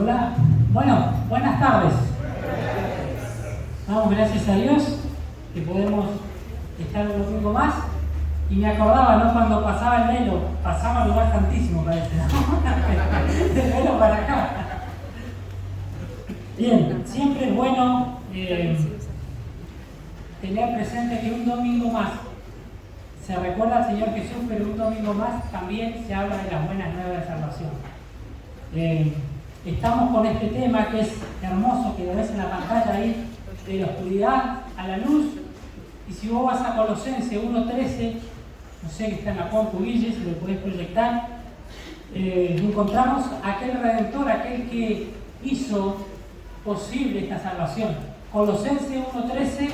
Hola, bueno, buenas tardes. Damos gracias a Dios que podemos estar un domingo más. Y me acordaba, ¿no? Cuando pasaba el velo, pasaba al lugar santísimo, parece, ¿no? Del velo para acá. Bien, siempre es bueno tener presente que un domingo más se recuerda al Señor Jesús, pero un domingo más también se habla de las buenas nuevas de salvación. Estamos con este tema que es hermoso, que lo ves en la pantalla ahí, de la oscuridad a la luz. Y si vos vas a Colosenses 1:13, no sé que está en la compu, Guille, si lo podés proyectar, encontramos aquel Redentor, aquel que hizo posible esta salvación. Colosenses 1:13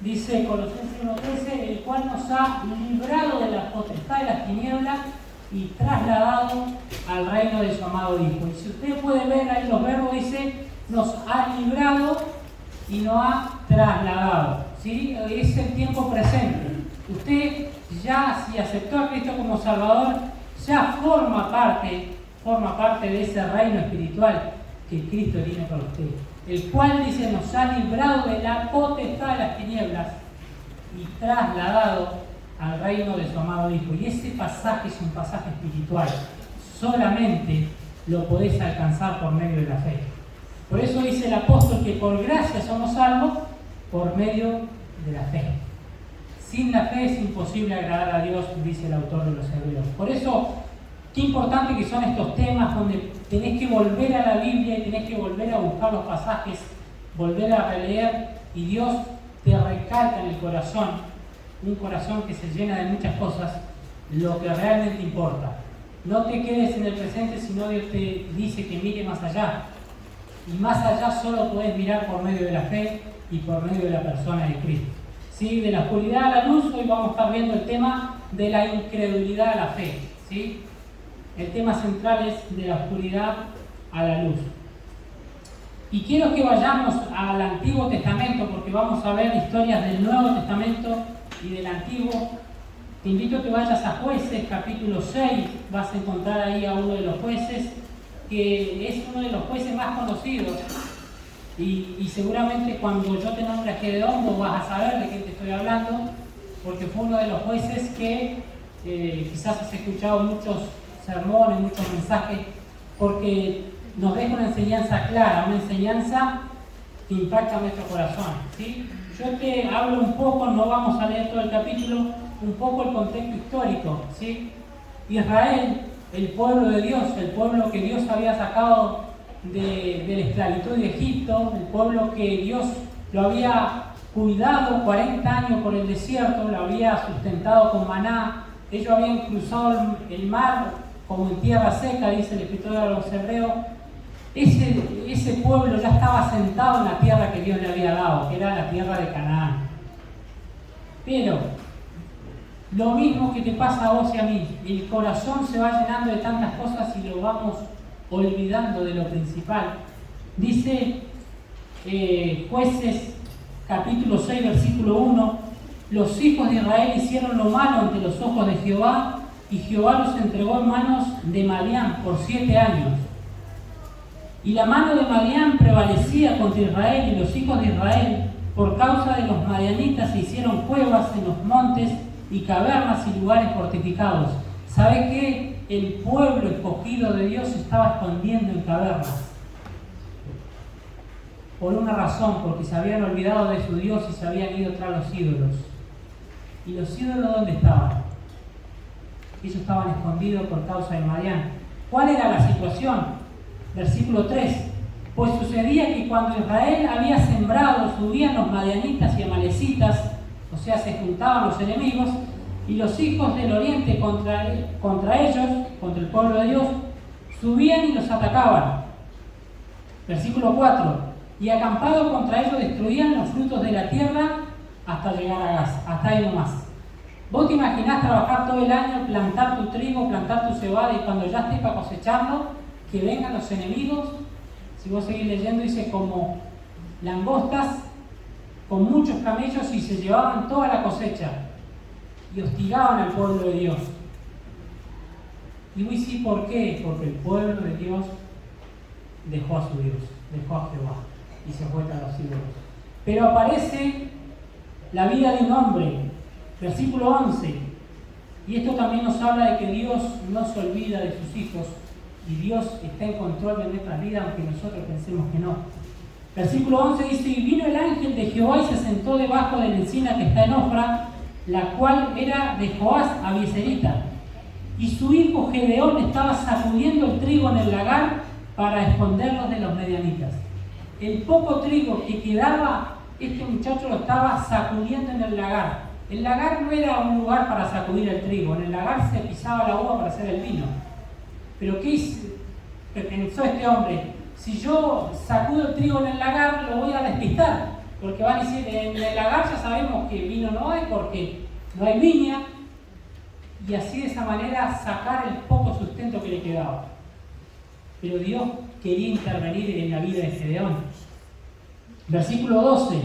dice, Colosenses 1:13, el cual nos ha librado de la potestad de las tinieblas y trasladado al reino de su amado Hijo. Y si usted puede ver ahí los verbos, dice, nos ha librado y nos ha trasladado, ¿sí? Es el tiempo presente. Usted ya, si aceptó a Cristo como Salvador, ya forma parte de ese reino espiritual que Cristo tiene para usted, el cual, dice, nos ha librado de la potestad de las tinieblas y trasladado al reino de su amado Hijo. Y ese pasaje es un pasaje espiritual. Solamente lo podés alcanzar por medio de la fe. Por eso dice el apóstol que por gracia somos salvos por medio de la fe. Sin la fe es imposible agradar a Dios, dice el autor de los Hebreos. Por eso, qué importante que son estos temas donde tenés que volver a la Biblia y tenés que volver a buscar los pasajes, volver a releer, y Dios te recalca en el corazón, un corazón que se llena de muchas cosas, lo que realmente importa. No te quedes en el presente, sino Dios te dice que mire más allá. Y más allá solo podés mirar por medio de la fe y por medio de la persona de Cristo. ¿Sí? De la oscuridad a la luz, hoy vamos a estar viendo el tema de la incredulidad a la fe. ¿Sí? El tema central es de la oscuridad a la luz. Y quiero que vayamos al Antiguo Testamento, porque vamos a ver historias del Nuevo Testamento y del Antiguo. Te invito a que vayas a Jueces, capítulo 6, vas a encontrar ahí a uno de los jueces, que es uno de los jueces más conocidos. Y seguramente cuando yo te nombre a Gedeón, vos vas a saber de quién te estoy hablando, porque fue uno de los jueces que quizás has escuchado muchos sermones, muchos mensajes, porque nos deja una enseñanza clara, una enseñanza que impacta nuestro corazón, ¿sí? Yo te hablo un poco, no vamos a leer todo el capítulo, un poco el contexto histórico, ¿sí? Israel, el pueblo de Dios, el pueblo que Dios había sacado de la esclavitud de Egipto, el pueblo que Dios lo había cuidado 40 años por el desierto, lo había sustentado con maná, ellos habían cruzado el mar como en tierra seca, dice el escritor de los Hebreos. Ese pueblo ya estaba sentado en la tierra que Dios le había dado, que era la tierra de Canaán. Pero lo mismo que te pasa a vos y a mí, el corazón se va llenando de tantas cosas y lo vamos olvidando de lo principal. Dice Jueces capítulo 6 versículo 1, los hijos de Israel hicieron lo malo ante los ojos de Jehová, y Jehová los entregó en manos de Madián por 7 años. Y la mano de Madián prevalecía contra Israel, y los hijos de Israel, por causa de los madianitas, se hicieron cuevas en los montes y cavernas y lugares fortificados. ¿Sabe qué? El pueblo escogido de Dios se estaba escondiendo en cavernas. Por una razón, porque se habían olvidado de su Dios y se habían ido tras los ídolos. ¿Y los ídolos dónde estaban? Ellos estaban escondidos por causa de Madián. ¿Cuál era la situación? Versículo 3. Pues sucedía que cuando Israel había sembrado, subían los madianitas y amalecitas, o sea, se juntaban los enemigos, y los hijos del oriente contra ellos, contra el pueblo de Dios, subían y los atacaban. Versículo 4. Y acampado contra ellos destruían los frutos de la tierra hasta llegar a Gaza, hasta ahí nomás. ¿Vos te imaginás trabajar todo el año, plantar tu trigo, plantar tu cebada, y cuando ya estés para cosecharlo, que vengan los enemigos? Si vos seguís leyendo, dice, como langostas con muchos camellos, y se llevaban toda la cosecha y hostigaban al pueblo de Dios. Y voy a decir por qué, porque el pueblo de Dios dejó a su Dios, dejó a Jehová y se fue tras los ídolos. Pero aparece la vida de un hombre, versículo 11, y esto también nos habla de que Dios no se olvida de sus hijos y Dios está en control de nuestras vidas, aunque nosotros pensemos que no. Versículo 11 dice: y vino el ángel de Jehová y se sentó debajo de la encina que está en Ofra, la cual era de Joás Abieserita. Y su hijo Gedeón estaba sacudiendo el trigo en el lagar para esconderlos de los medianitas. El poco trigo que quedaba, este muchacho lo estaba sacudiendo en el lagar. El lagar no era un lugar para sacudir el trigo, en el lagar se pisaba la uva para hacer el vino. Pero ¿qué pensó este hombre? Si yo sacudo el trigo en el lagar, lo voy a despistar, porque van a decir, en el lagar ya sabemos que vino no hay porque no hay viña, y así de esa manera sacar el poco sustento que le quedaba. Pero Dios quería intervenir en la vida de Gedeón. Versículo 12: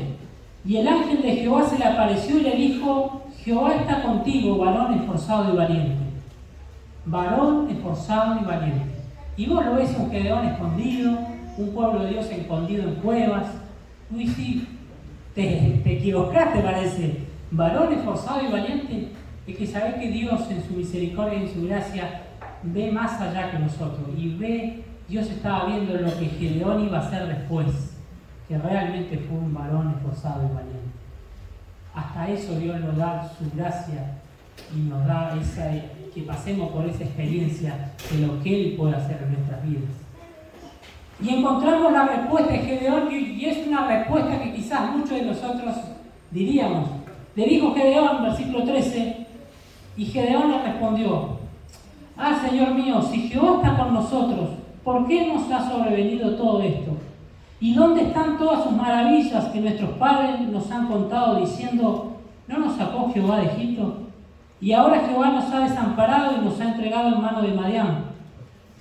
y el ángel de Jehová se le apareció y le dijo: Jehová está contigo, varón esforzado y valiente. Varón esforzado y valiente. Y vos lo ves un Gedeón escondido, un pueblo de Dios escondido en cuevas. Uy, sí, te equivocaste, parece. Varón esforzado y valiente. Es que sabés que Dios en su misericordia y en su gracia ve más allá que nosotros. Y Dios estaba viendo lo que Gedeón iba a hacer después, que realmente fue un varón esforzado y valiente. Hasta eso Dios nos da su gracia y nos da que pasemos por esa experiencia de lo que Él puede hacer en nuestras vidas. Y encontramos la respuesta de Gedeón, y es una respuesta que quizás muchos de nosotros diríamos. Le dijo Gedeón, versículo 13, y Gedeón le respondió: ah, Señor mío, si Jehová está con nosotros, ¿por qué nos ha sobrevenido todo esto? ¿Y dónde están todas sus maravillas que nuestros padres nos han contado diciendo: ¿no nos sacó Jehová de Egipto? Y ahora Jehová nos ha desamparado y nos ha entregado en mano de Madián.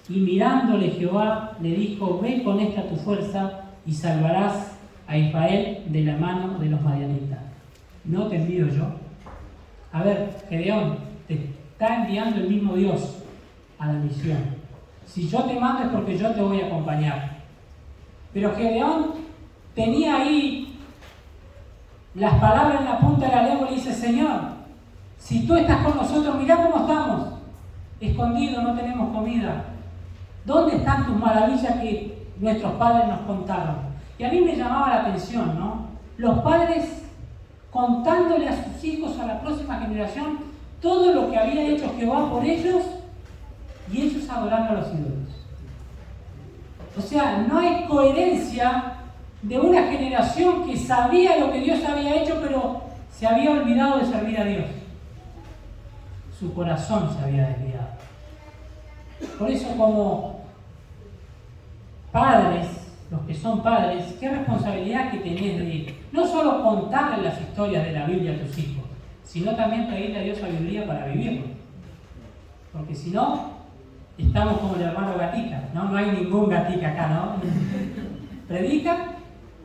Y mirándole Jehová le dijo: ve con esta tu fuerza y salvarás a Israel de la mano de los madianitas. ¿No te envío yo? A ver, Gedeón, te está enviando el mismo Dios a la misión. Si yo te mando es porque yo te voy a acompañar. Pero Gedeón tenía ahí las palabras en la punta de la lengua y le dice: Señor, si tú estás con nosotros, mirá cómo estamos, escondidos, no tenemos comida. ¿Dónde están tus maravillas que nuestros padres nos contaron? Y a mí me llamaba la atención, ¿no? Los padres contándole a sus hijos, a la próxima generación, todo lo que había hecho Jehová por ellos, y ellos adorando a los ídolos. O sea, no hay coherencia de una generación que sabía lo que Dios había hecho, pero se había olvidado de servir a Dios. Su corazón se había desviado. Por eso, como padres, los que son padres, qué responsabilidad que tenés de no solo contarles las historias de la Biblia a tus hijos, sino también pedirle a Dios sabiduría para vivirlo. Porque si no, estamos como el hermano Gatica, ¿no? No hay ningún Gatica acá, ¿no? Predica,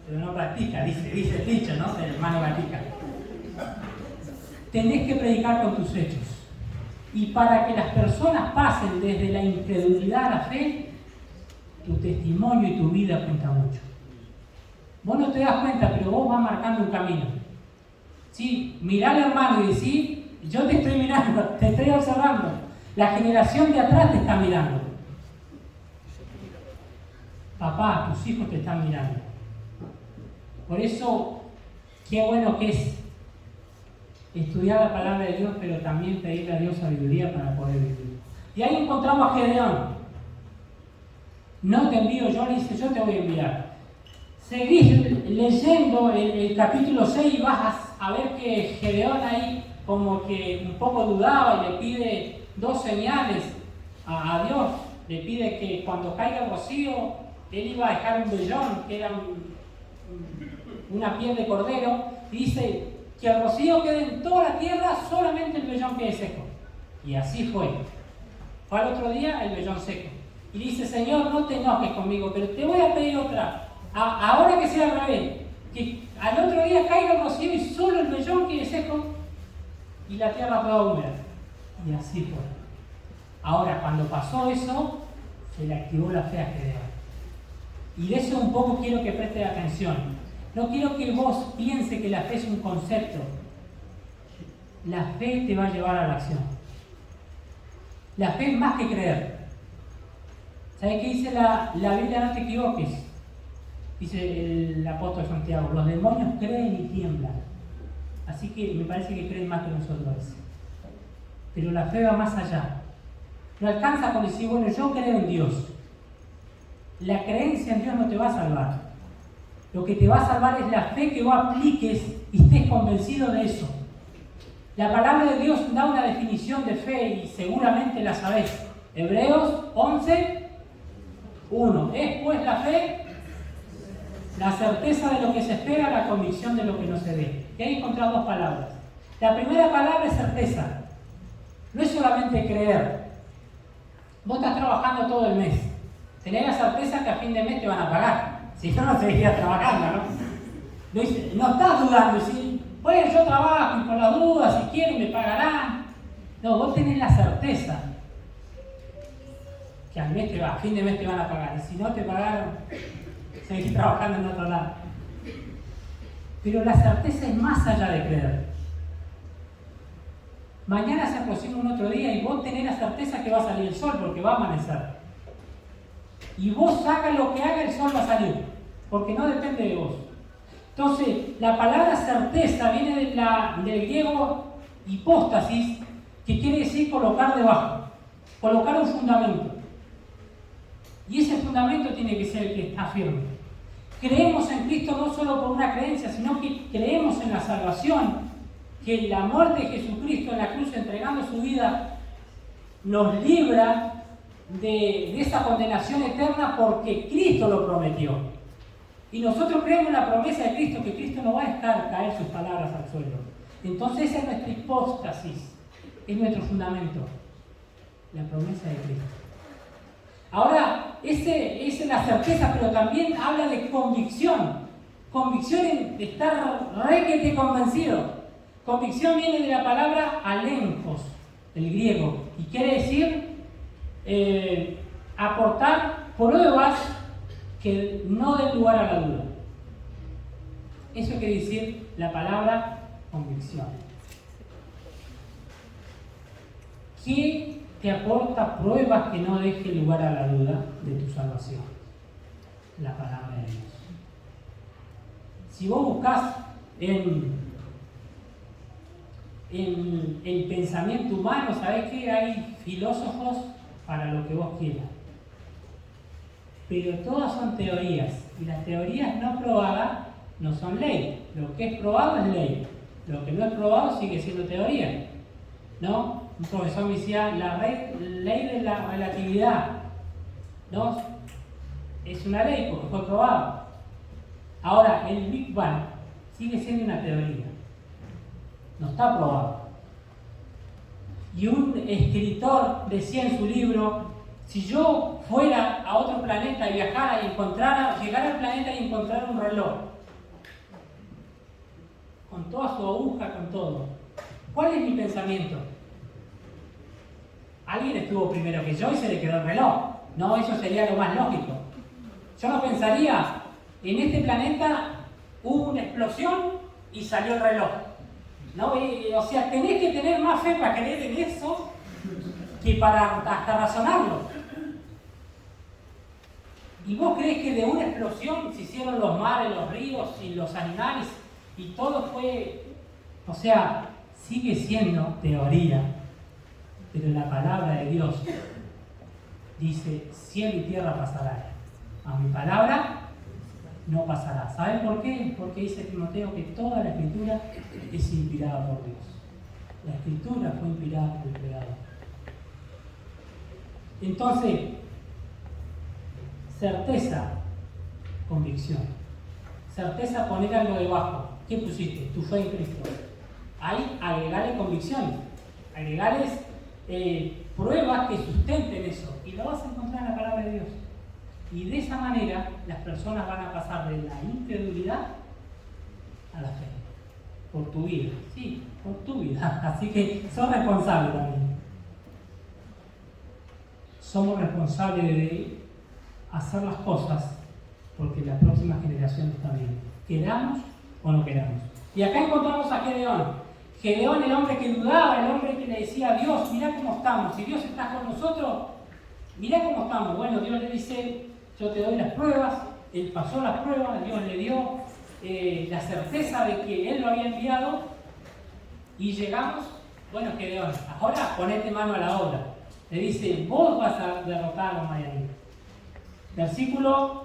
pero no practica, dice el dicho, ¿no? El hermano Gatica. Tenés que predicar con tus hechos. Y para que las personas pasen desde la incredulidad a la fe, tu testimonio y tu vida cuenta mucho. Vos no te das cuenta, pero vos vas marcando un camino. ¿Sí? Mirá al hermano y decir: yo te estoy mirando, te estoy observando. La generación de atrás te está mirando. Papá, tus hijos te están mirando. Por eso, qué bueno que es estudiar la palabra de Dios, pero también pedirle a Dios sabiduría para poder vivir. Y ahí encontramos a Gedeón. No te envío yo, le dice: yo te voy a enviar. Seguís leyendo el capítulo 6 y vas a ver que Gedeón ahí como que un poco dudaba y le pide 2 señales a Dios. Le pide que cuando caiga el rocío, él iba a dejar un vellón, que era una piel de cordero, y dice que el rocío quede en toda la tierra, solamente el vellón quede seco. Y así fue. Fue al otro día el vellón seco. Y dice: Señor, no te enojes conmigo, pero te voy a pedir otra. Ahora que sea al revés, que al otro día caiga el rocío y solo el vellón quede seco y la tierra toda húmeda. Y así fue. Ahora, cuando pasó eso, se le activó la fe a Gedeón. Y de eso un poco quiero que prestes atención. No quiero que vos pienses que la fe es un concepto. La fe te va a llevar a la acción. La fe es más que creer. ¿Sabes qué dice la Biblia? No te equivoques. Dice el apóstol Santiago, los demonios creen y tiemblan. Así que me parece que creen más que nosotros. Pero la fe va más allá. No alcanza con decir, bueno, yo creo en Dios. La creencia en Dios no te va a salvar. Lo que te va a salvar es la fe que vos apliques y estés convencido de eso. La palabra de Dios da una definición de fe y seguramente la sabés. Hebreos 11, 1. Es pues la fe, la certeza de lo que se espera, la convicción de lo que no se ve. Y ahí encontrás dos palabras. La primera palabra es certeza. No es solamente creer. Vos estás trabajando todo el mes. Tenés la certeza que a fin de mes te van a pagar. Si no, no seguirías trabajando, ¿no? No estás dudando. ¿Sí? Bueno, yo trabajo y por las dudas, si quieren me pagarán. No, vos tenés la certeza que al mes a fin de mes te van a pagar. Y si no te pagaron, seguís trabajando en otro lado. Pero la certeza es más allá de creer. Mañana se aproxima un otro día y vos tenés la certeza que va a salir el sol porque va a amanecer. Y vos haga lo que haga, el sol va a salir, porque no depende de vos. Entonces, la palabra certeza viene del griego hipóstasis, que quiere decir colocar debajo, colocar un fundamento. Y ese fundamento tiene que ser el que está firme. Creemos en Cristo no solo por una creencia, sino que creemos en la salvación, que la muerte de Jesucristo en la cruz entregando su vida nos libra de esa condenación eterna porque Cristo lo prometió. Y nosotros creemos en la promesa de Cristo, que Cristo no va a dejar caer sus palabras al suelo. Entonces esa es nuestra hipóstasis, es nuestro fundamento, la promesa de Cristo. Ahora, esa es la certeza, pero también habla de convicción. Convicción de estar requete convencido. Convicción viene de la palabra alencos, del griego, y quiere decir aportar pruebas que no den lugar a la duda. Eso quiere decir la palabra convicción. ¿Qué te aporta pruebas que no dejen lugar a la duda de tu salvación? La palabra de Dios. Si vos buscás en el pensamiento humano, sabés que hay filósofos para lo que vos quieras. Pero todas son teorías. Y las teorías no probadas no son ley. Lo que es probado es ley. Lo que no es probado sigue siendo teoría. ¿No? Un profesor me decía, la ley de la relatividad, ¿no? Es una ley porque fue probado. Ahora, el Big Bang sigue siendo una teoría. No está probado. Y un escritor decía en su libro, si yo fuera a otro planeta y viajara y llegara al planeta y encontrara un reloj, con toda su aguja, con todo, ¿cuál es mi pensamiento? Alguien estuvo primero que yo y se le quedó el reloj. No, eso sería lo más lógico. Yo no pensaría, en este planeta hubo una explosión y salió el reloj. ¿No? O sea, tenés que tener más fe para creer en eso que para hasta razonarlo. ¿Y vos crees que de una explosión se hicieron los mares, los ríos y los animales y todo fue? O sea, sigue siendo teoría, pero la palabra de Dios dice, cielo y tierra pasarán, a mi palabra no pasará. ¿Saben por qué? Porque dice Timoteo que toda la escritura es inspirada por Dios. La escritura fue inspirada por el Creador. Entonces, certeza, convicción. Certeza, poner algo debajo. ¿Qué pusiste? Tu fe en Cristo. Ahí agregarle convicciones, agregarles pruebas que sustenten eso. Y lo vas a encontrar en la palabra de Dios. Y de esa manera las personas van a pasar de la incredulidad a la fe. Por tu vida. Sí, por tu vida. Así que sos responsable también. somos responsables de hacer las cosas porque la próxima generación está bien, queramos o no queramos. Y acá encontramos a Gedeón. Gedeón, el hombre que dudaba, el hombre que le decía a Dios, mirá cómo estamos, si Dios está con nosotros, mirá cómo estamos. Bueno, Dios le dice, yo te doy las pruebas. Él pasó las pruebas, Dios le dio la certeza de que Él lo había enviado y llegamos. Bueno, Gedeón, ahora ponete mano a la obra. Le dice, vos vas a derrotar a los madianitas. Versículo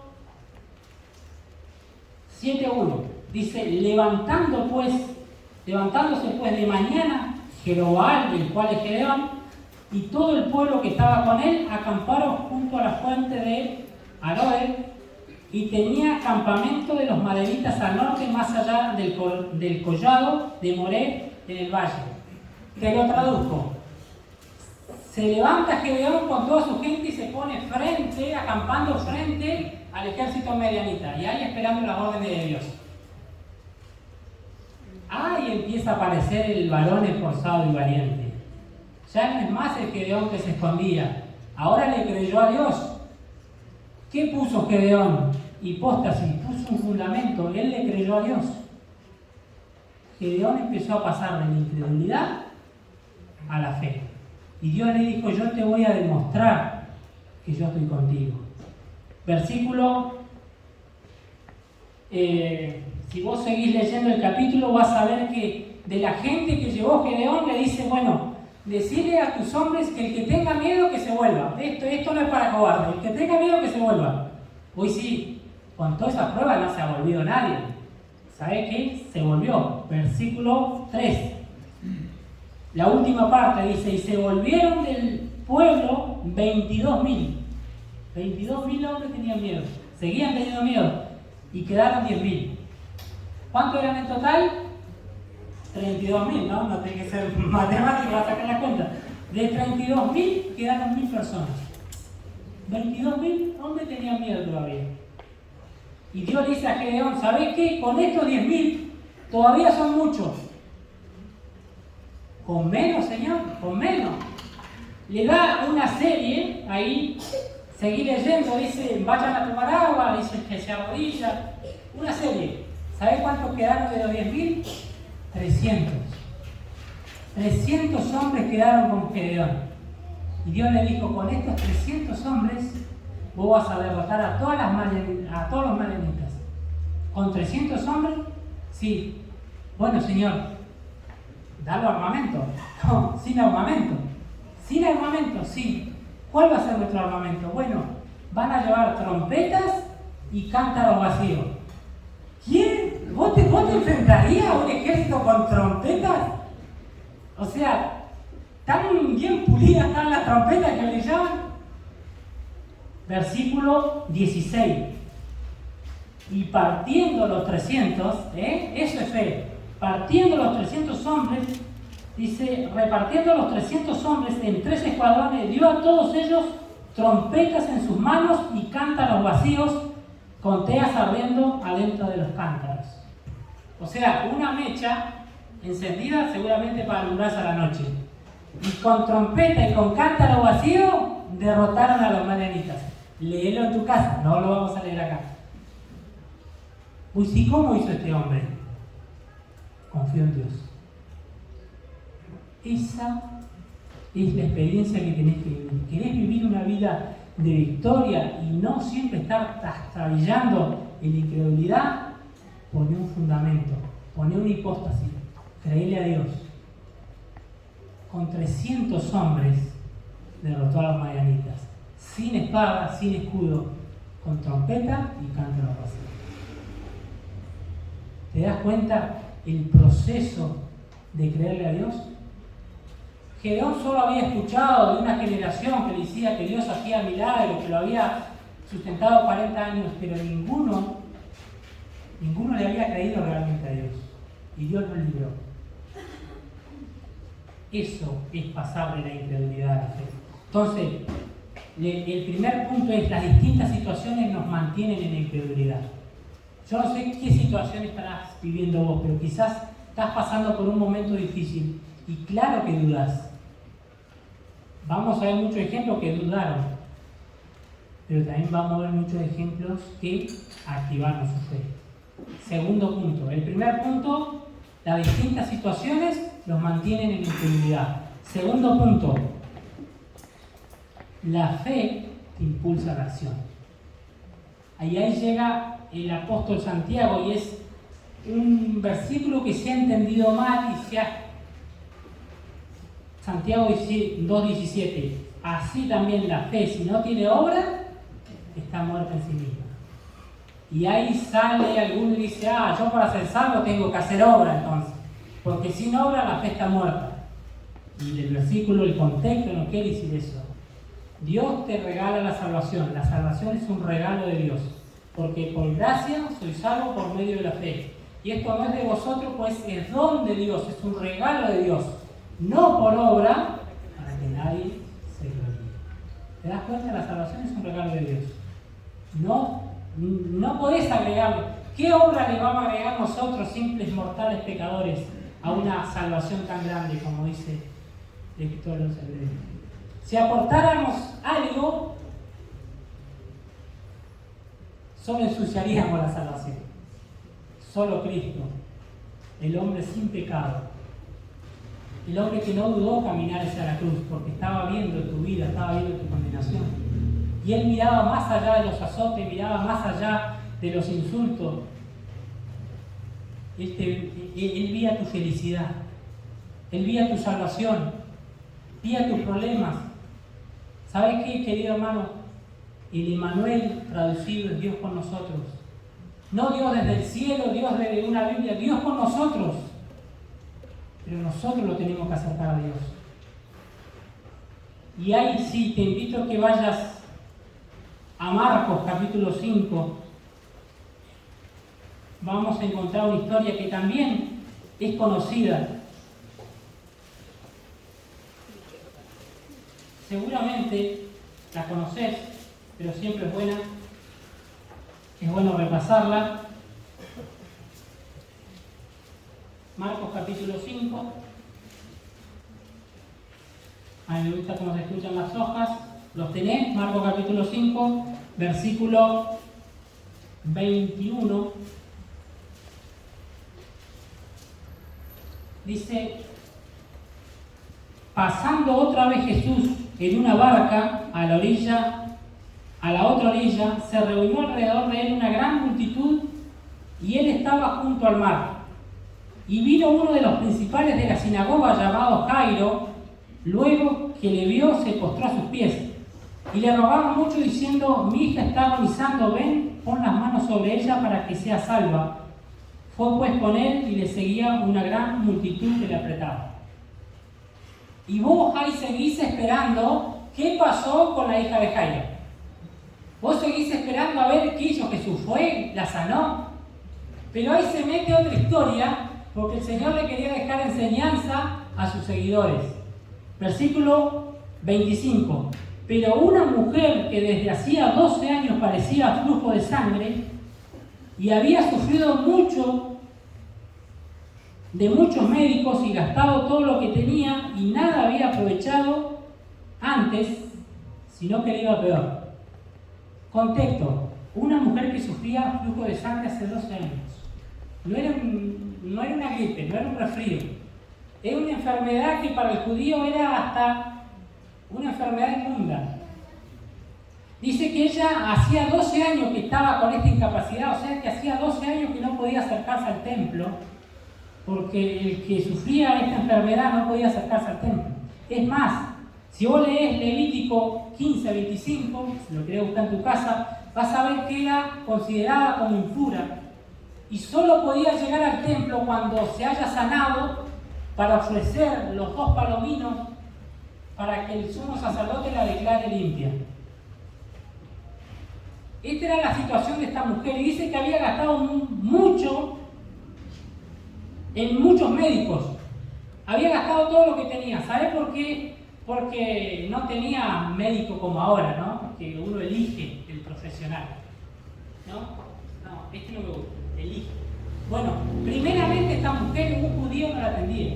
7:1 dice, levantándose pues de mañana, Jerobal, el cual es Gedeón, y todo el pueblo que estaba con él, acamparon junto a la fuente de Aroer, y tenía campamento de los madianitas al norte, más allá del collado de Moré, en el valle. Te lo traduzco. Se levanta Gedeón con toda su gente y se pone acampando frente al ejército medianita, y ahí esperando las órdenes de Dios. Ahí empieza a aparecer el varón esforzado y valiente. Ya no es más el Gedeón que se escondía, ahora le creyó a Dios. ¿Qué puso Gedeón? Hipóstasis, puso un fundamento, él le creyó a Dios. Gedeón empezó a pasar de la incredulidad a la fe. Y Dios le dijo, yo te voy a demostrar que yo estoy contigo. Versículo, si vos seguís leyendo el capítulo, vas a ver que de la gente que llevó Gedeón le dice, bueno, decirle a tus hombres que el que tenga miedo que se vuelva. Esto no es para cobarde, el que tenga miedo que se vuelva. Hoy sí, con toda esa prueba no se ha volvido nadie. ¿Sabe qué? Se volvió. Versículo 3. La última parte dice, y se volvieron del pueblo 22.000. 22.000 hombres tenían miedo. Seguían teniendo miedo. Y quedaron 10.000. ¿Cuántos eran en total? 32.000, ¿no? No tiene que ser matemático para sacar la cuenta. De 32.000 quedaron 1.000 personas. 22.000 hombres tenían miedo todavía. Y Dios le dice a Gedeón, ¿sabés qué? Con estos 10.000 todavía son muchos. Con menos, Señor, con menos. Le da una serie, ahí, seguí leyendo, dice, vayan a tomar agua, dice que se arrodilla. Una serie. ¿Sabés cuántos quedaron de los 10.000? 300. 300 hombres quedaron con Gedeón. Y Dios le dijo, con estos 300 hombres, vos vas a derrotar a todos los madianitas. ¿Con 300 hombres? Sí. Bueno, Señor, dalo armamento. No, sin armamento. Sin armamento, sí. ¿Cuál va a ser nuestro armamento? Bueno, van a llevar trompetas y cántaros vacíos. ¿Quién? ¿Vos te enfrentarías a un ejército con trompetas? O sea, tan bien pulidas están las trompetas que brillaban. Versículo 16. Y partiendo los 300, eso es fe. Partiendo los 300 hombres, dice, repartiendo los 300 hombres en 3 escuadrones, dio a todos ellos trompetas en sus manos y cántaros vacíos, con teas ardiendo adentro de los cántaros. O sea, una mecha encendida seguramente para alumbrarse a la noche. Y con trompeta y con cántaro vacío derrotaron a los madianitas. Léelo en tu casa, no lo vamos a leer acá. Pues sí, ¿cómo hizo este hombre? Confió en Dios. Esa es la experiencia que tenés que vivir. ¿Querés vivir una vida de victoria y no siempre estar trastabillando en la incredulidad? Poné un fundamento, poné una hipóstasis, creíle a Dios. Con 300 hombres derrotó a los madianitas, sin espada, sin escudo, con trompeta y cántaro vacío. ¿Te das cuenta el proceso de creerle a Dios? Gedeón solo había escuchado de una generación que decía que Dios hacía milagros, que lo había sustentado 40 años, pero ninguno le había creído realmente a Dios. Y Dios lo libró. Eso es pasar de la incredulidad a la fe. Entonces, el primer punto es: las distintas situaciones nos mantienen en la incredulidad. Yo no sé qué situación estarás viviendo vos, pero quizás estás pasando por un momento difícil y claro que dudas. Vamos a ver muchos ejemplos que dudaron. pero también vamos a ver muchos ejemplos que activaron su fe. Segundo punto. El primer punto, las distintas situaciones los mantienen en integridad. Segundo punto, la fe te impulsa a la acción. Ahí llega el apóstol Santiago y es un versículo que se ha entendido mal y se ha... Santiago 2:17. Así también la fe, si no tiene obra, está muerta en sí misma. Y ahí sale alguno y dice, yo para ser salvo tengo que hacer obra entonces, porque sin obra la fe está muerta. Y el versículo, el contexto no quiere decir eso. Dios te regala la salvación es un regalo de Dios, porque por gracia soy salvo por medio de la fe. Y esto no es de vosotros, pues es don de Dios, es un regalo de Dios, no por obra, para que nadie se gloríe. ¿Te das cuenta? La salvación es un regalo de Dios. No podés agregarlo. ¿Qué obra le vamos a agregar nosotros, simples mortales pecadores, a una salvación tan grande como dice el escritor de los Hebreos? Si aportáramos algo, solo ensuciaríamos la salvación. Solo Cristo, el hombre sin pecado, el hombre que no dudó caminar hacia la cruz, porque estaba viendo tu vida, estaba viendo tu condenación. Y él miraba más allá de los azotes, miraba más allá de los insultos. Él veía tu felicidad, él veía tu salvación, veía tus problemas. ¿Sabes qué, querido hermano? El Emmanuel traducido es Dios con nosotros. No Dios desde el cielo, Dios desde una Biblia, Dios con nosotros. Pero nosotros lo tenemos que acercar a Dios. Y ahí sí, te invito a que vayas a Marcos capítulo 5. Vamos a encontrar una historia que también es conocida. Seguramente la conocés, pero siempre es buena. Es bueno repasarla. Marcos capítulo 5. A mí me gusta cómo se escuchan las hojas. ¿Los tenés? Marcos capítulo 5, versículo 21. Dice: pasando otra vez Jesús en una barca a la otra orilla, se reunió alrededor de él una gran multitud y él estaba junto al mar. Y vino uno de los principales de la sinagoga llamado Jairo, luego que le vio se postró a sus pies y le rogaba mucho diciendo: mi hija está agonizando, ven, pon las manos sobre ella para que sea salva. Fue pues con él y le seguía una gran multitud que le apretaba. Y vos ahí seguís esperando qué pasó con la hija de Jairo. Vos seguís esperando a ver qué hizo Jesús. Fue, la sanó. Pero ahí se mete otra historia, porque el Señor le quería dejar enseñanza a sus seguidores. Versículo 25. Pero una mujer que desde hacía 12 años padecía flujo de sangre y había sufrido mucho de muchos médicos y gastado todo lo que tenía y nada había aprovechado antes, sino que le iba peor. Contexto: una mujer que sufría flujo de sangre hace 12 años. No era una gripe, no era un resfrío. Era una enfermedad que para el judío era hasta una enfermedad inmunda. Dice que ella hacía 12 años que estaba con esta incapacidad, o sea que hacía 12 años que no podía acercarse al templo, porque el que sufría esta enfermedad no podía acercarse al templo. Es más, si vos lees Levítico 15:25, si lo querés buscar en tu casa, vas a ver que era considerada como impura y solo podía llegar al templo cuando se haya sanado para ofrecer los 2 palominos para que el sumo sacerdote la declare limpia. Esta era la situación de esta mujer y dice que había gastado mucho en muchos médicos. Había gastado todo lo que tenía. ¿Sabes por qué? Porque no tenía médico como ahora, ¿no? Que uno elige el profesional. No, este no me gusta, elige. Bueno, primeramente esta mujer, un judío no la atendía.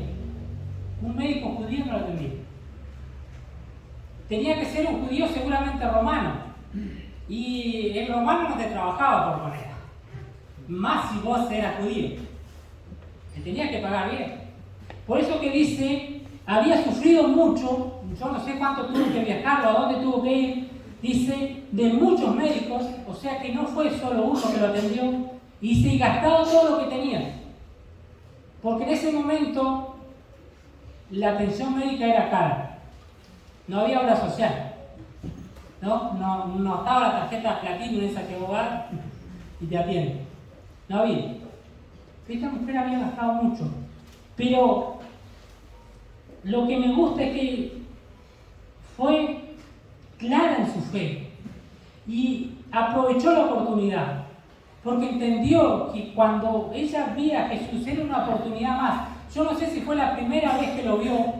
Un médico judío no la atendía. Tenía que ser un judío seguramente romano. Y el romano no te trabajaba por moneda, más si vos eras judío, te tenías que pagar bien. Por eso que dice, había sufrido mucho, yo no sé cuánto tuvo que viajar o a dónde tuvo que ir, dice, de muchos médicos, o sea que no fue solo uno que lo atendió, y se gastado todo lo que tenía. Porque en ese momento la atención médica era cara, no había obra social. No estaba la tarjeta platino esa que vos vas y te atiende. No había. Esta mujer había gastado mucho. Pero lo que me gusta es que fue clara en su fe y aprovechó la oportunidad. Porque entendió que cuando ella veía a Jesús era una oportunidad más. Yo no sé si fue la primera vez que lo vio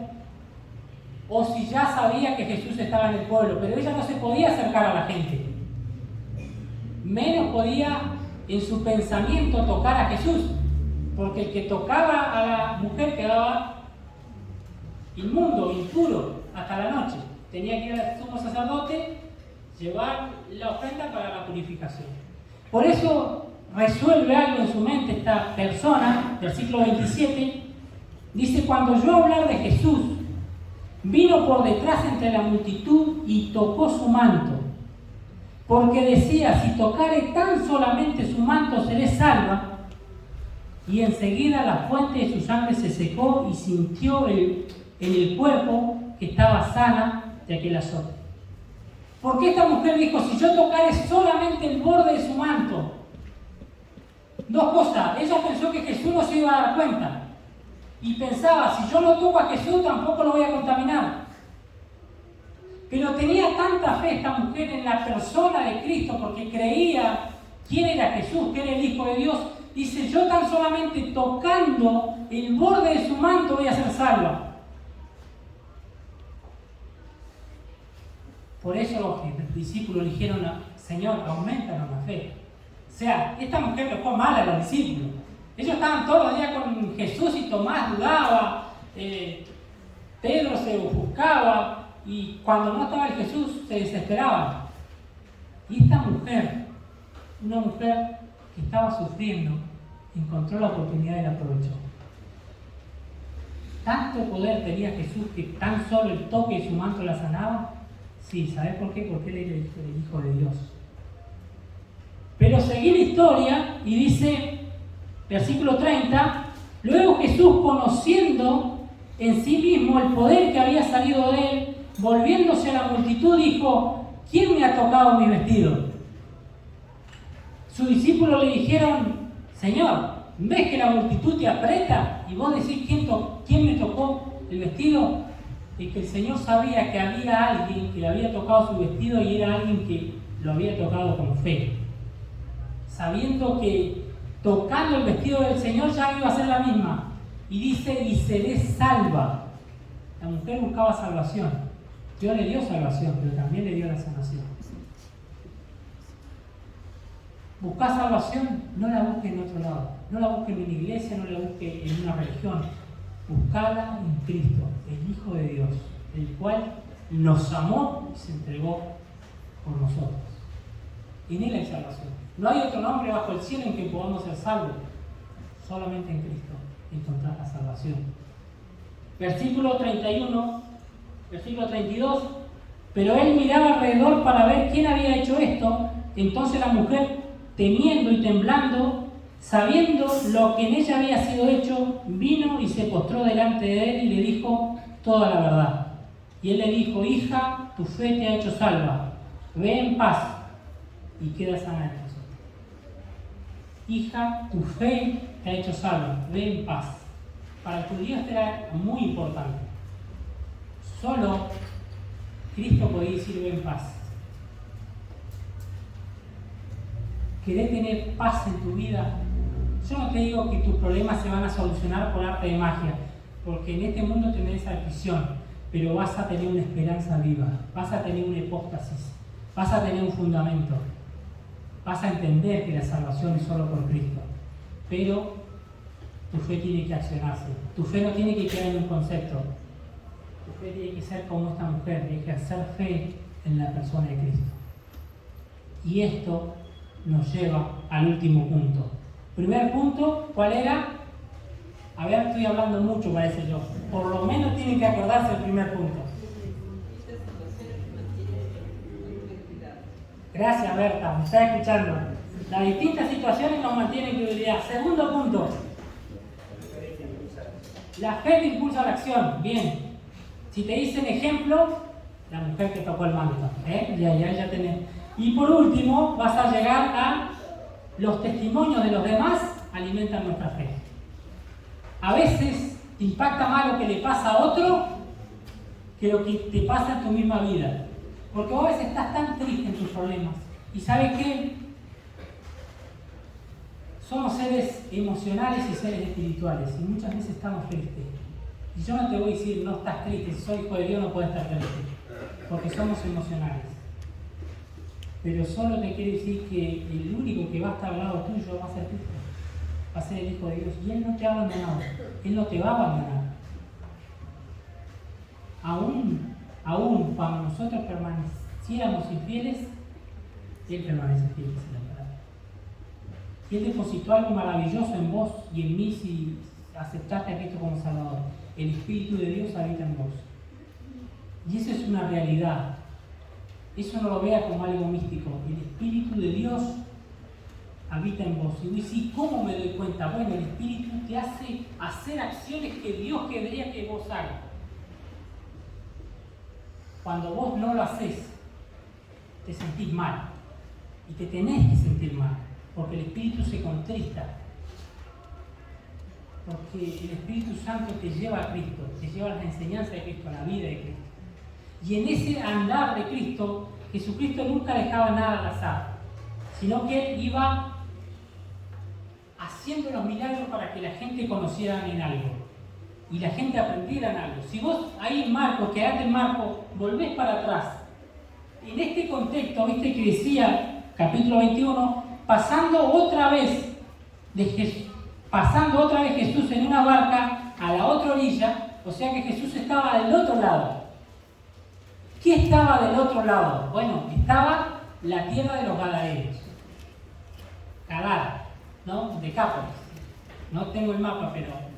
o si ya sabía que Jesús estaba en el pueblo, pero ella no se podía acercar a la gente. Menos podía en su pensamiento tocar a Jesús, porque el que tocaba a la mujer quedaba inmundo, impuro, hasta la noche. Tenía que ir al sumo sacerdote, llevar la ofrenda para la purificación. Por eso resuelve algo en su mente esta persona, versículo 27, dice, cuando yo hablar de Jesús, vino por detrás entre la multitud y tocó su manto, porque decía, si tocare tan solamente su manto seré salva. Y enseguida la fuente de su sangre se secó y sintió en el cuerpo que estaba sana de aquel azote. Porque esta mujer dijo, si yo tocare solamente el borde de su manto, dos cosas, ella pensó que Jesús no se iba a dar cuenta. Y pensaba, si yo no toco a Jesús, tampoco lo voy a contaminar. Pero tenía tanta fe esta mujer en la persona de Cristo, porque creía quién era Jesús, que era el Hijo de Dios. Dice, yo tan solamente tocando el borde de su manto voy a ser salva. Por eso los discípulos le dijeron, Señor, aumentanos la fe. O sea, esta mujer le fue mal a los discípulos. Ellos estaban todos los días con Jesús y Tomás dudaba, Pedro se ofuscaba y cuando no estaba el Jesús se desesperaban. Y esta mujer, una mujer que estaba sufriendo, encontró la oportunidad y la aprovechó. Tanto poder tenía Jesús que tan solo el toque de su manto la sanaba. Sí, ¿sabes por qué? Porque él era el Hijo de Dios. Pero seguí la historia y dice... Versículo 30, luego Jesús, conociendo en sí mismo el poder que había salido de él, volviéndose a la multitud, dijo, ¿quién me ha tocado mi vestido? Sus discípulos le dijeron, Señor, ¿ves que la multitud te aprieta? Y vos decís, ¿quién me tocó el vestido? Y que el Señor sabía que había alguien que le había tocado su vestido y era alguien que lo había tocado con fe. Sabiendo que tocando el vestido del Señor ya iba a ser la misma. Y dice, y seré salva. La mujer buscaba salvación. Dios le dio salvación, pero también le dio la sanación. Buscar salvación, no la busque en otro lado. No la busque en una iglesia, no la busque en una religión. Buscala en Cristo, el Hijo de Dios, el cual nos amó y se entregó por nosotros. En Él hay salvación. No hay otro nombre bajo el cielo en que podamos ser salvos. Solamente en Cristo encontrar la salvación. Versículo 31, versículo 32. Pero él miraba alrededor para ver quién había hecho esto. Entonces la mujer, temiendo y temblando, sabiendo lo que en ella había sido hecho, vino y se postró delante de él y le dijo toda la verdad. Y él le dijo, hija, tu fe te ha hecho salva. Ve en paz y queda sana de nosotros. Hija, tu fe te ha hecho salva. Ve en paz. Para el judío esto era muy importante. Solo Cristo podía decir ve en paz. ¿Querés tener paz en tu vida? Yo no te digo que tus problemas se van a solucionar por arte de magia, porque en este mundo tenés esa visión, pero vas a tener una esperanza viva, vas a tener una hipóstasis, vas a tener un fundamento, vas a entender que la salvación es solo por Cristo, pero tu fe tiene que accionarse, tu fe no tiene que quedar en un concepto, tu fe tiene que ser como esta mujer, tiene que hacer fe en la persona de Cristo. Y esto nos lleva al último punto. Primer punto, ¿cuál era? A ver, estoy hablando mucho, parece yo. Por lo menos tienen que acordarse del primer punto. Gracias, Berta, me está escuchando. Las distintas situaciones nos mantienen en credibilidad. Segundo punto. La fe te impulsa a la acción. Bien. Si te dicen ejemplo, la mujer que tocó el manto. Ya tenés. Y por último, vas a llegar a los testimonios de los demás alimentan nuestra fe. A veces te impacta más lo que le pasa a otro que lo que te pasa en tu misma vida. Porque vos a veces estás tan triste en tus problemas. ¿Y sabes qué? Somos seres emocionales y seres espirituales. Y muchas veces estamos tristes. Y yo no te voy a decir, no estás triste. Si soy hijo de Dios no puedes estar triste. Porque somos emocionales. Pero solo te quiero decir que el único que va a estar al lado tuyo va a ser Cristo. Va a ser el Hijo de Dios. Y Él no te ha abandonado. Él no te va a abandonar. Aún cuando nosotros permaneciéramos infieles, Él permanece fiel, dice la palabra. Y Él depositó algo maravilloso en vos y en mí si aceptaste a Cristo como Salvador. El Espíritu de Dios habita en vos. Y eso es una realidad. Eso no lo veas como algo místico. El Espíritu de Dios habita en vos. Y vos decís, ¿cómo me doy cuenta? Bueno, el Espíritu te hace hacer acciones que Dios querría que vos hagas. Cuando vos no lo haces, te sentís mal. Y te tenés que sentir mal. Porque el Espíritu se contrista. Porque el Espíritu Santo te lleva a Cristo. Te lleva a las enseñanzas de Cristo, a la vida de Cristo. Y en ese andar de Cristo, Jesucristo nunca dejaba nada al azar. Sino que Él iba haciendo los milagros para que la gente conociera en algo. Y la gente aprendiera en algo. Si vos ahí en Marcos, quedate en Marcos, volvés para atrás. En este contexto, viste que decía, capítulo 21, pasando otra vez Jesús en una barca a la otra orilla, o sea que Jesús estaba del otro lado. ¿Qué estaba del otro lado? Bueno, estaba la tierra de los Gadarenos. Gadara, ¿no? Decápolis. No tengo el mapa, pero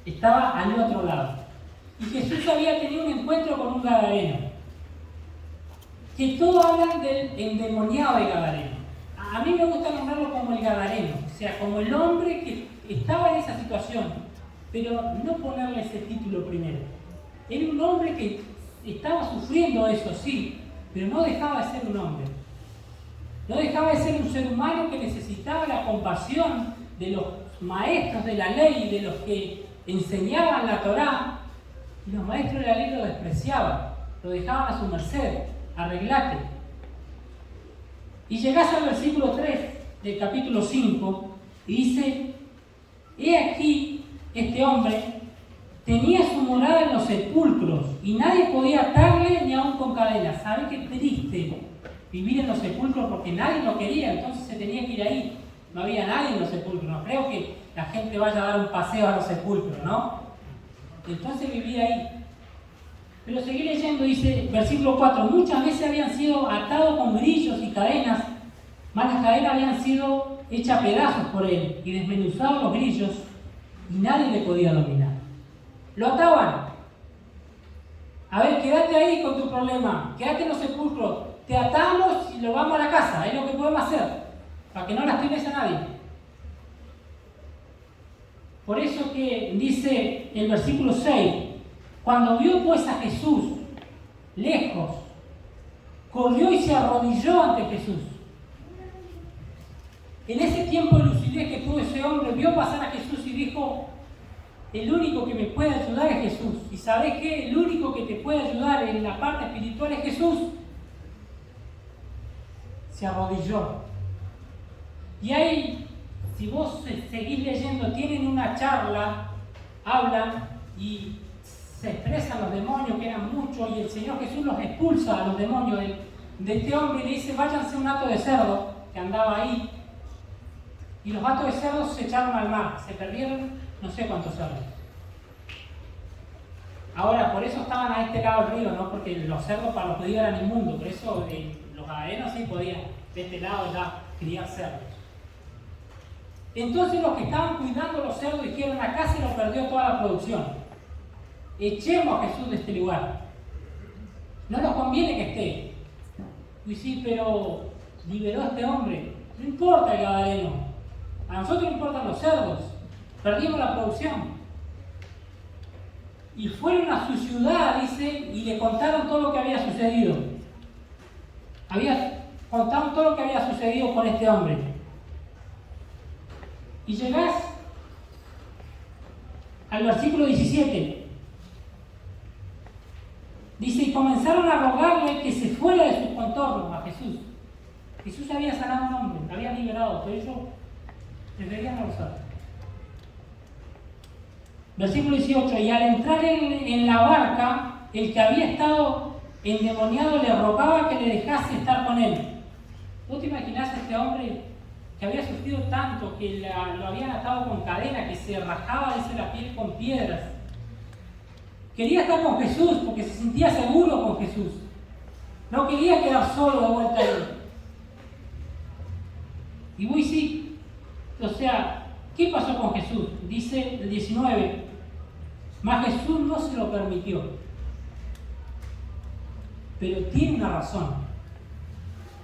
estaba al otro lado. Y Jesús había tenido un encuentro con un gadareno. Que todos hablan del endemoniado de Gadareno. A mí me gusta nombrarlo como el gadareno, o sea, como el hombre que estaba en esa situación, pero no ponerle ese título primero. Era un hombre que estaba sufriendo eso, sí, pero no dejaba de ser un hombre. No dejaba de ser un ser humano que necesitaba la compasión de los maestros de la ley y de los que enseñaban la Torá. Y los maestros de la ley lo despreciaban, lo dejaban a su merced, arreglate. Y llegás al versículo 3 del capítulo 5 y dice: he aquí, este hombre tenía su morada en los sepulcros y nadie podía atarle ni aun con cadenas. ¿Sabes qué triste vivir en los sepulcros? Porque nadie lo quería, entonces se tenía que ir ahí. No había nadie en los sepulcros. No creo que la gente vaya a dar un paseo a los sepulcros, ¿no? Entonces vivía ahí. Pero seguí leyendo, dice, versículo 4, muchas veces habían sido atados con grillos y cadenas, mas las cadenas habían sido hechas pedazos por él y desmenuzados los grillos y nadie le podía dominar. Lo ataban. A ver, quédate ahí con tu problema, quédate en los sepulcros, te atamos y lo vamos a la casa, es lo que podemos hacer, para que no lastimes a nadie. Por eso que dice el versículo 6, cuando vio pues a Jesús lejos, corrió y se arrodilló ante Jesús. En ese tiempo de lucidez que tuvo ese hombre, vio pasar a Jesús y dijo: el único que me puede ayudar es Jesús. ¿Y sabés qué? El único que te puede ayudar en la parte espiritual es Jesús. Se arrodilló. Y ahí, si vos seguís leyendo, tienen una charla, hablan y se expresan los demonios, que eran muchos, y el Señor Jesús los expulsa a los demonios de este hombre y le dice: váyanse a un hato de cerdo que andaba ahí. Y los hatos de cerdos se echaron al mar, se perdieron no sé cuántos cerdos. Ahora, por eso estaban a este lado del río, ¿no? Porque los cerdos para los judíos eran inmundos, por eso los gadarenos sí podían. de este lado era criar cerdos. Entonces los que estaban cuidando los cerdos dijeron: acá se lo perdió toda la producción. Echemos a Jesús de este lugar. No nos conviene que esté. Y sí, pero liberó a este hombre. No importa el gadareno. A nosotros nos importan los cerdos. Perdimos la producción. Y fueron a su ciudad, dice, y le contaron todo lo que había sucedido. Contaron todo lo que había sucedido con este hombre. Y llegás al versículo 17. Dice: y comenzaron a rogarle que se fuera de sus contornos a Jesús. Jesús había sanado a un hombre, lo había liberado, pero ellos deberían rozar. Versículo 18: y al entrar en la barca, el que había estado endemoniado le rogaba que le dejase estar con él. ¿Vos te imaginás a este hombre que había sufrido tanto, que lo habían atado con cadenas, que se rajaba la piel con piedras? Quería estar con Jesús porque se sentía seguro con Jesús. No quería quedar solo de vuelta a él. Y muy sí, o sea, ¿qué pasó con Jesús? Dice el 19: mas Jesús no se lo permitió. Pero tiene una razón.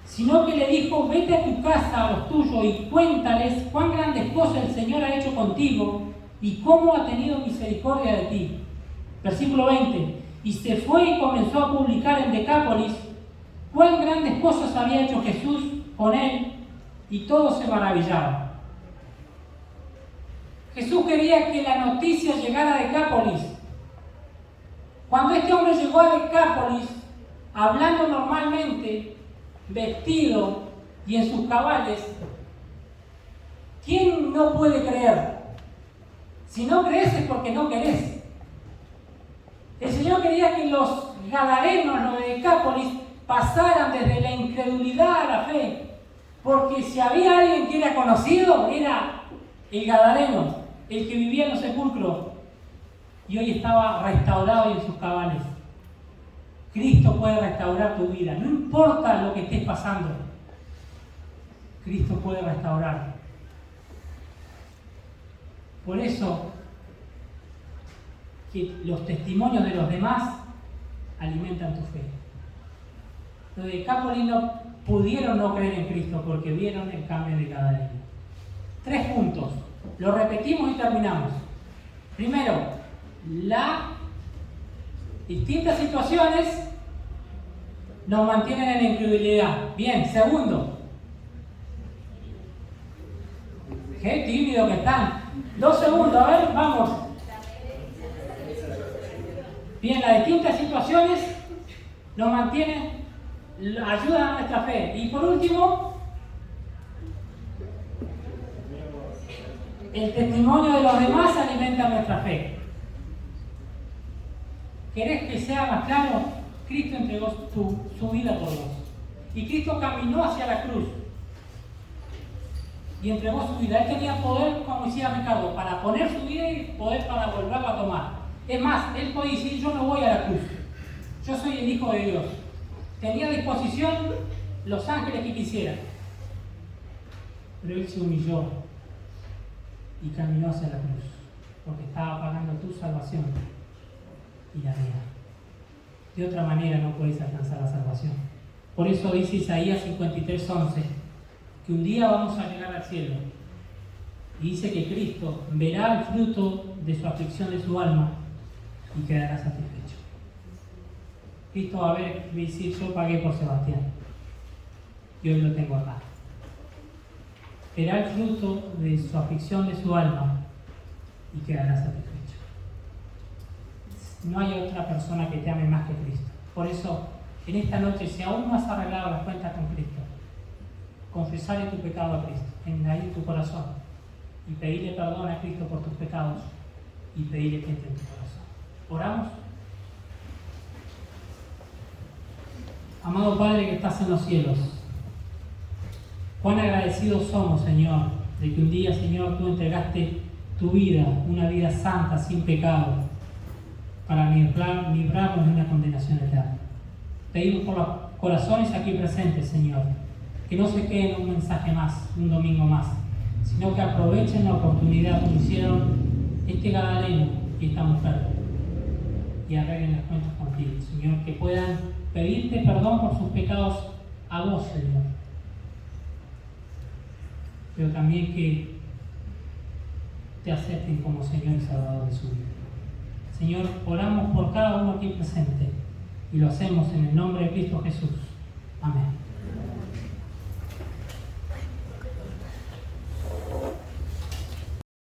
Sino que le dijo: vete a tu casa, a los tuyos, y cuéntales cuán grandes cosas el Señor ha hecho contigo y cómo ha tenido misericordia de ti. Versículo 20: y se fue y comenzó a publicar en Decápolis cuán grandes cosas había hecho Jesús con él, y todos se maravillaban. Jesús quería que la noticia llegara a Decápolis. Cuando este hombre llegó a Decápolis, hablando normalmente, vestido y en sus cabales, ¿quién no puede creer? Si no crees es porque no querés. El Señor quería que los gadarenos, los de Decápolis, pasaran desde la incredulidad a la fe. Porque si había alguien que era conocido, era el gadareno, el que vivía en los sepulcros, y hoy estaba restaurado y en sus cabales. Cristo puede restaurar tu vida, no importa lo que estés pasando. Cristo puede restaurar. Por eso, que los testimonios de los demás alimentan tu fe. Los de Decápolis no pudieron no creer en Cristo porque vieron el cambio de cada día. 3 puntos. Lo repetimos y terminamos. Primero, las distintas situaciones nos mantienen en la incredulidad. Bien. Segundo, qué tímido que están. 2 segundos, a ver, vamos. Bien, las distintas situaciones nos mantienen, ayudan a nuestra fe. Y por último, el testimonio de los demás alimenta nuestra fe. ¿Querés que sea más claro? Cristo entregó su vida por vos. Y Cristo caminó hacia la cruz y entregó su vida. Él tenía poder, como decía Ricardo, para poner su vida y poder para volverla a tomar. Es más, él podía decir: yo no voy a la cruz, yo soy el Hijo de Dios. Tenía a disposición los ángeles que quisieran. Pero él se humilló y caminó hacia la cruz, porque estaba pagando tu salvación y la mía. De otra manera no podéis alcanzar la salvación. Por eso dice Isaías 53:11, que un día vamos a llegar al cielo. Y dice que Cristo verá el fruto de su aflicción de su alma y quedará satisfecho. Cristo va a ver y decir: yo pagué por Sebastián y hoy lo tengo acá. Verá el fruto de su aflicción de su alma y quedará satisfecho. No hay otra persona que te ame más que Cristo. Por eso, en esta noche, si aún no has arreglado las cuentas con Cristo, confesarle tu pecado a Cristo, añadir tu corazón y pedirle perdón a Cristo por tus pecados y pedirle que entre en tu corazón. ¿Oramos? Amado Padre que estás en los cielos, cuán agradecidos somos, Señor, de que un día, Señor, tú entregaste tu vida, una vida santa, sin pecado, para librarnos de una condenación eterna. Pedimos por los corazones aquí presentes, Señor, que no se quede en un mensaje más, un domingo más, sino que aprovechen la oportunidad como hicieron este gadareno y esta mujer y arreglen las cuentas contigo, Señor, que puedan pedirte perdón por sus pecados a vos, Señor, pero también que te acepten como Señor y Salvador de su vida. Señor, oramos por cada uno aquí presente y lo hacemos en el nombre de Cristo Jesús. Amén.